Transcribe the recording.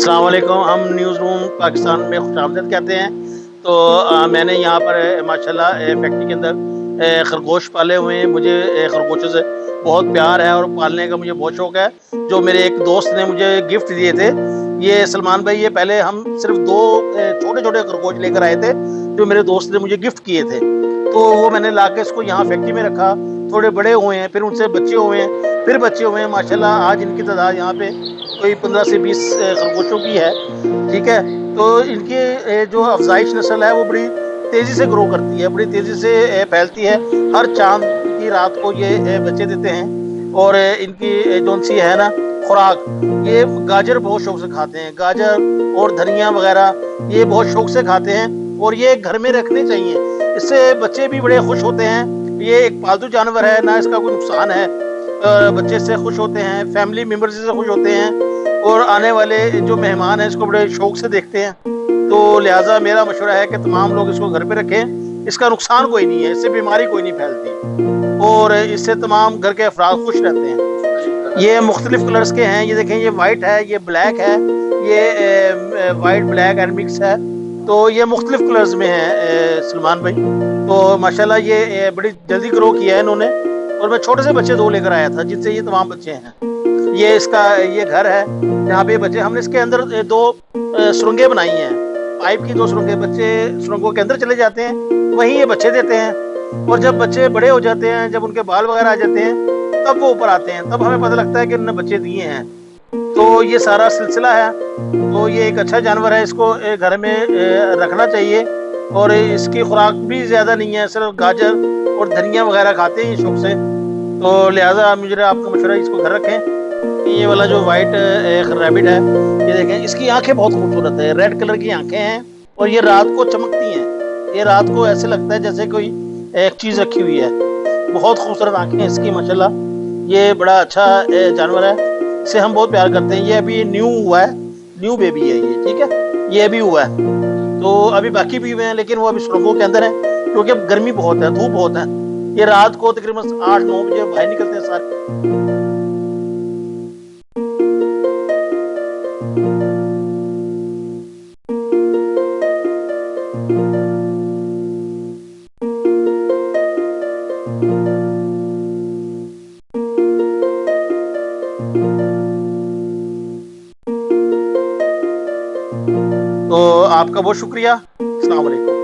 अस्सलाम वालेकुम। हम न्यूज़ रूम पाकिस्तान में खुशामदीद कहते हैं। तो मैंने यहाँ पर माशाल्लाह फैक्ट्री के अंदर खरगोश पाले हुए हैं। मुझे खरगोशों से बहुत प्यार है और पालने का मुझे बहुत शौक़ है। जो मेरे एक दोस्त ने मुझे गिफ्ट दिए थे, ये सलमान भाई, ये पहले हम सिर्फ 2 छोटे-छोटे खरगोश लेकर आए थे, जो मेरे दोस्त ने मुझे गिफ्ट किए थे। तो वो मैंने लाके इसको यहाँ फैक्ट्री में रखा, थोड़े बड़े हुए हैं, फिर उनसे बच्चे हुए हैं, फिर बच्चे हुए हैं। माशाल्लाह आज इनकी तादाद यहाँ पे कोई 15 से 20 खरगोशों की है। ठीक है? तो इनकी जो अफ़ज़ाइश नस्ल है वो बड़ी तेज़ी से ग्रो करती है, बड़ी तेज़ी से फैलती है। हर चाँद की रात को ये बच्चे देते हैं। और इनकी जौन-सी है ना खुराक, ये गाजर बहुत शौक से खाते हैं। गाजर और धनिया वग़ैरह ये बहुत शौक से खाते हैं और ये घर में रखने चाहिए। इससे बच्चे भी बड़े खुश होते हैं। ये एक पालतू जानवर है, ना इसका कोई नुकसान है। बच्चे इससे खुश होते हैं, फैमिली मेंबर्स इससे खुश होते हैं और आने वाले जो मेहमान हैं इसको बड़े शौक से देखते हैं। तो लिहाज़ा मेरा मशवरा है कि तमाम लोग इसको घर पे रखें। इसका नुकसान कोई नहीं है, इससे बीमारी कोई नहीं फैलती और इससे तमाम घर के अफ़राद खुश रहते हैं। ये मुख्तलिफ़ कलर्स के हैं। ये देखें, ये वाइट है, ये ब्लैक है, ये वाइट ब्लैक एंड मिक्स है। तो ये मुख्तलिफ़ कलर्स में है सलमान भाई। तो माशाल्लाह ये बड़ी जल्दी ग्रो किया है इन्होंने और मैं छोटे से बच्चे 2 लेकर आया था, जिनसे ये तमाम बच्चे हैं। ये इसका ये घर है, जहाँ पे ये बच्चे, हमने इसके अंदर 2 सुरंगें बनाई हैं। पाइप की 2 सुरंगें, बच्चे सुरंगों के अंदर चले जाते हैं, वहीं ये बच्चे देते हैं और जब बच्चे बड़े हो जाते हैं, जब उनके बाल वगैरह आ जाते हैं, तब वो ऊपर आते हैं, तब हमें पता लगता है कि इन्होंने बच्चे दिए हैं। तो ये सारा सिलसिला है। तो ये एक अच्छा जानवर है, इसको घर में रखना चाहिए और इसकी खुराक भी ज़्यादा नहीं है, सिर्फ गाजर और धनिया वगैरह खाते हैं ये शौक से। तो लिहाज़ा मुझे आपका मशवरा है, इसको घर रखें। ये वाला जो वाइट एक रैबिट है, ये देखें, इसकी आँखें बहुत खूबसूरत है, रेड कलर की आँखें हैं और ये रात को चमकती हैं। ये रात को ऐसे लगता है जैसे कोई एक चीज़ रखी हुई है। बहुत खूबसूरत आँखें हैं इसकी माशाल्लाह। ये बड़ा अच्छा जानवर है, इसे हम बहुत प्यार करते हैं। ये अभी न्यू हुआ है, न्यू बेबी है ये, ठीक है? ये अभी हुआ है। तो अभी बाकी भी हुए हैं, लेकिन वो अभी सुरंगों के अंदर हैं, क्योंकि अब गर्मी बहुत है, धूप बहुत है। ये रात को तकरीबन 8-9 बजे बाहर निकलते हैं सारे। तो आपका बहुत शुक्रिया। अस्सलाम वालेकुम।